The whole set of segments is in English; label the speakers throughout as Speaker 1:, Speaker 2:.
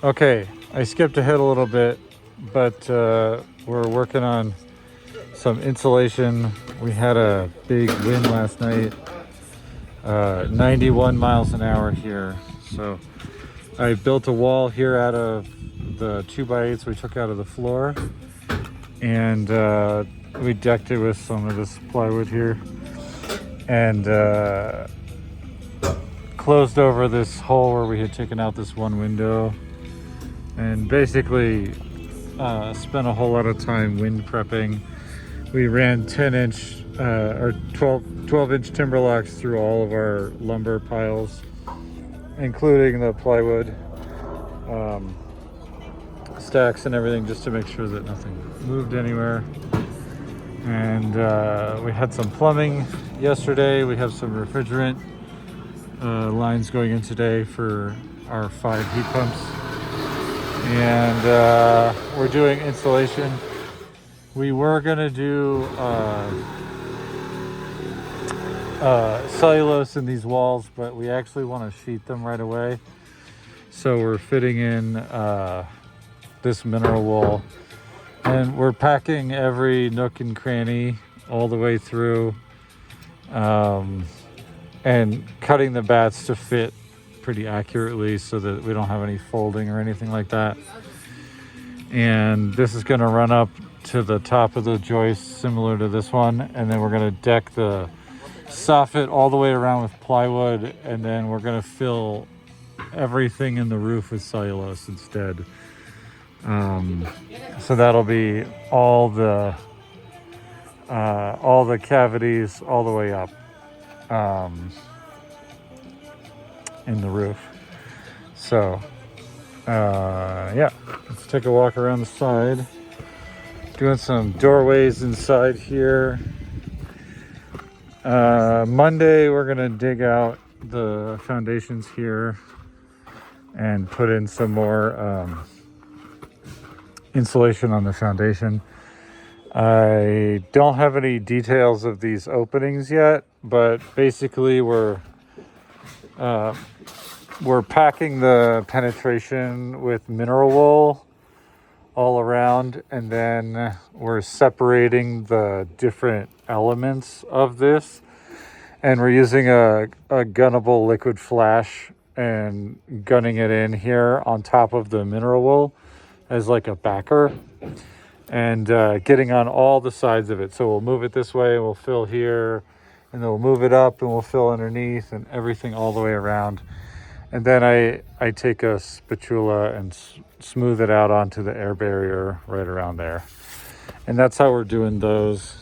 Speaker 1: Okay, I skipped ahead a little bit, but we're working on some insulation. We had a big wind last night, 91 miles an hour here. So I built a wall here out of the 2x8s we took out of the floor, and we decked it with some of this plywood here, and closed over this hole where we had taken out this one window, and basically spent a whole lot of time wind prepping. We ran 10-inch or 12-inch timber locks through all of our lumber piles, including the plywood stacks and everything, just to make sure that nothing moved anywhere. And we had some plumbing yesterday. We have some refrigerant lines going in today for our 5 heat pumps. And we're doing insulation. We were gonna do cellulose in these walls, but we actually want to sheet them right away. So we're fitting in this mineral wool, and we're packing every nook and cranny all the way through, and cutting the bats to fit pretty accurately so that we don't have any folding or anything like that. And this is going to run up to the top of the joist similar to this one, and then we're going to deck the soffit all the way around with plywood, and then we're going to fill everything in the roof with cellulose instead. So that'll be all the cavities all the way up in the roof. So yeah, let's take a walk around the side. Doing some doorways inside here. Monday we're gonna dig out the foundations here and put in some more insulation on the foundation. I don't have any details of these openings yet, but basically we're packing the penetration with mineral wool all around, and then we're separating the different elements of this, and we're using a gunnable liquid flash and gunning it in here on top of the mineral wool as like a backer, and getting on all the sides of it. So we'll move it this way and we'll fill here, and then we'll move it up and we'll fill underneath, and everything all the way around. And then I take a spatula and smooth it out onto the air barrier right around there. And that's how we're doing those.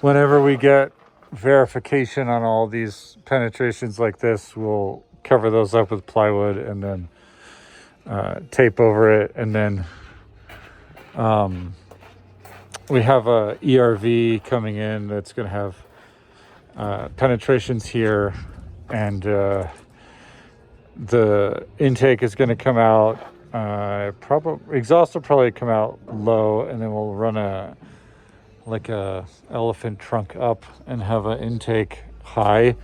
Speaker 1: Whenever we get verification on all these penetrations like this, we'll cover those up with plywood and then tape over it. And then we have a ERV coming in that's going to have penetrations here, and the intake is going to come out exhaust will probably come out low, and then we'll run a elephant trunk up and have an intake high.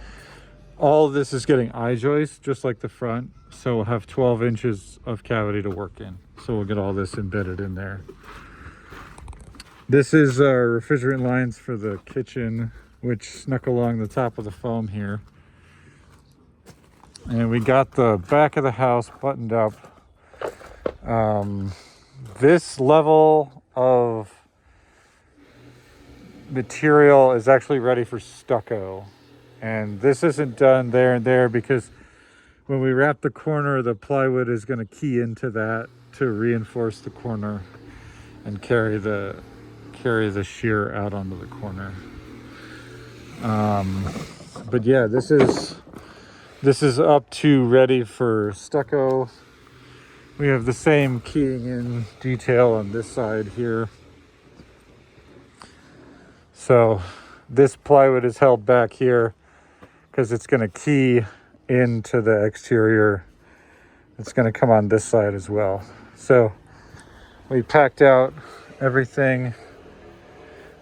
Speaker 1: All of this is getting I-joist just like the front, so we'll have 12 inches of cavity to work in. So we'll get all this embedded in there. This is our refrigerant lines for the kitchen, which snuck along the top of the foam here. And we got the back of the house buttoned up. This level of material is actually ready for stucco. And this isn't done there and there because when we wrap the corner, the plywood is going to key into that to reinforce the corner and carry the shear out onto the corner. But yeah, this is up to ready for stucco. We have the same keying in detail on this side here. So this plywood is held back here because it's going to key into the exterior. It's going to come on this side as well. So we packed out everything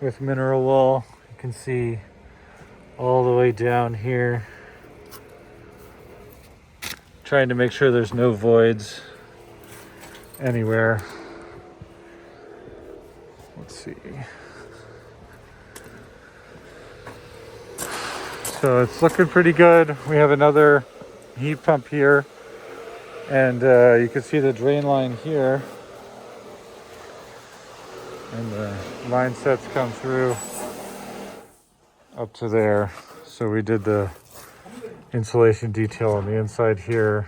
Speaker 1: with mineral wool. You can see all the way down here. trying to make sure there's no voids anywhere. Let's see. So it's looking pretty good. We have another heat pump here, and you can see the drain line here, and the line sets come through up to there. So we did the insulation detail on the inside here,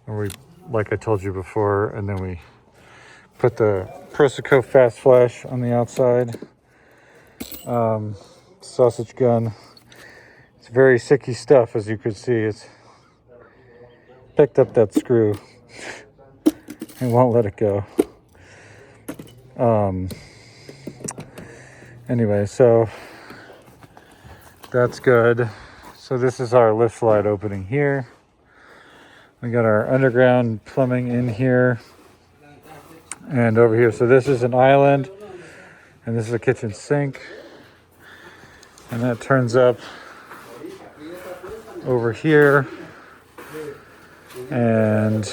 Speaker 1: and we, like I told you before, and then we put the Persico Fast Flash on the outside. Sausage gun. It's very sticky stuff, as you could see. It's picked up that screw and won't let it go. Anyway, so that's good. So this is our lift slide opening here. We got our underground plumbing in here and over here. So this is an island, and this is a kitchen sink, and that turns up over here, and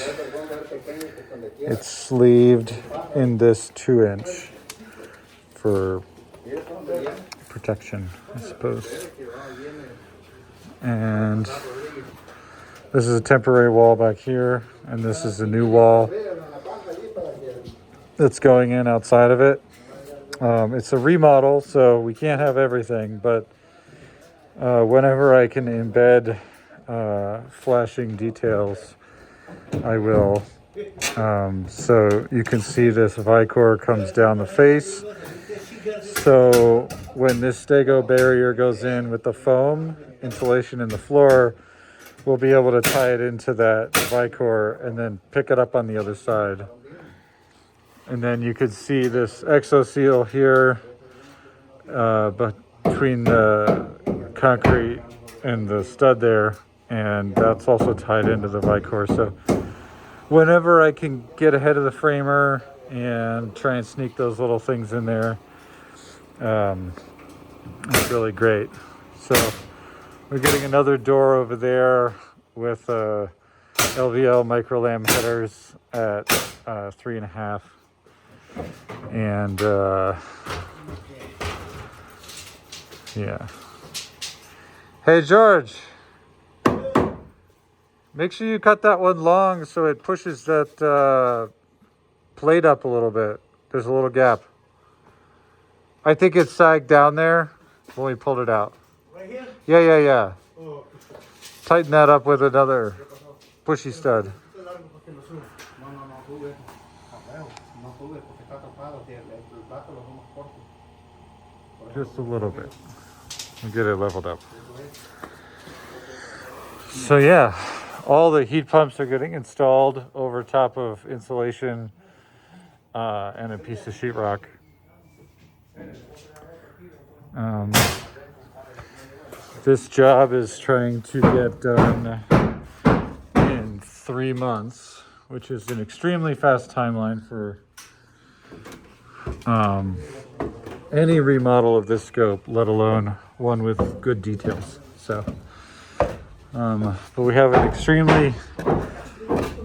Speaker 1: it's sleeved in this 2-inch for protection, I suppose. And this is a temporary wall back here, and this is a new wall that's going in outside of it. It's a remodel, so we can't have everything, but whenever I can embed flashing details, I will. So you can see this Vicor comes down the face. So when this Stego barrier goes in with the foam insulation in the floor, we'll be able to tie it into that Vicor and then pick it up on the other side. And then you could see this exo seal here between the concrete and the stud there, and that's also tied into the Vicor. So whenever I can get ahead of the framer and try and sneak those little things in there, it's really great. So we're getting another door over there with LVL microlam headers at 3.5, and yeah. Hey George, make sure you cut that one long so it pushes that plate up a little bit. There's a little gap. I think it sagged down there when we pulled it out.
Speaker 2: Right here?
Speaker 1: Yeah.
Speaker 2: Oh,
Speaker 1: Tighten that up with another bushy stud. Just a little bit. We'll get it leveled up. So yeah, all the heat pumps are getting installed over top of insulation and a piece of sheetrock. This job is trying to get done in 3 months, which is an extremely fast timeline for any remodel of this scope, let alone one with good details. So, but we have an extremely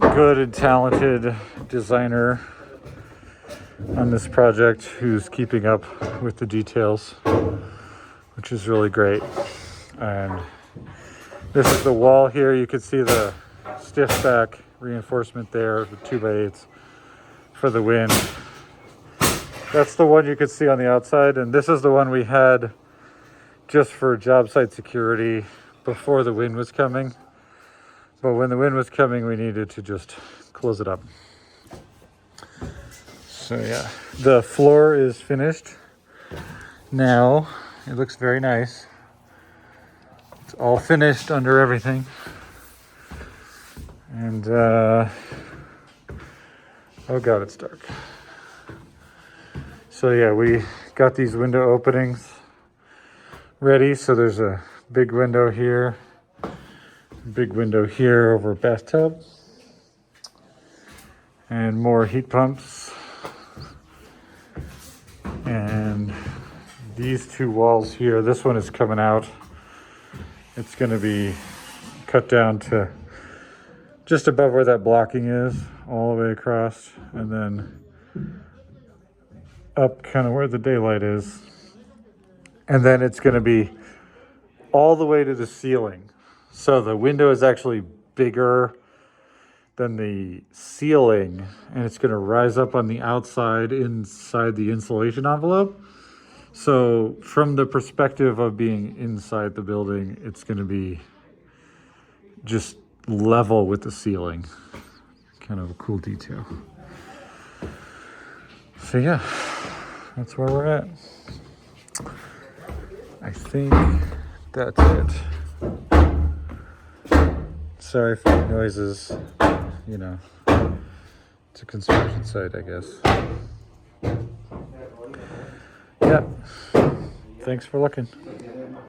Speaker 1: good and talented designer on this project who's keeping up with the details, which is really great. And this is the wall here. You can see the stiff back reinforcement there, the 2x8s for the wind. That's the one you could see on the outside, and this is the one we had just for job site security before the wind was coming. But when the wind was coming, we needed to just close it up. So yeah, the floor is finished now. It looks very nice. It's all finished under everything. And oh God, it's dark. So yeah, we got these window openings ready. So there's a big window here, big window here over a bathtub, and more heat pumps. And these 2 walls here, this one is coming out. It's going to be cut down to just above where that blocking is, all the way across, and then up kind of where the daylight is. And then it's going to be all the way to the ceiling. So the window is actually bigger than the ceiling, and it's going to rise up on the outside inside the insulation envelope. So from the perspective of being inside the building, it's going to be just level with the ceiling. Kind of a cool detail. So yeah, that's where we're at. I think that's it. Sorry for the noises, you know, it's a construction site, I guess. Yeah, thanks for looking.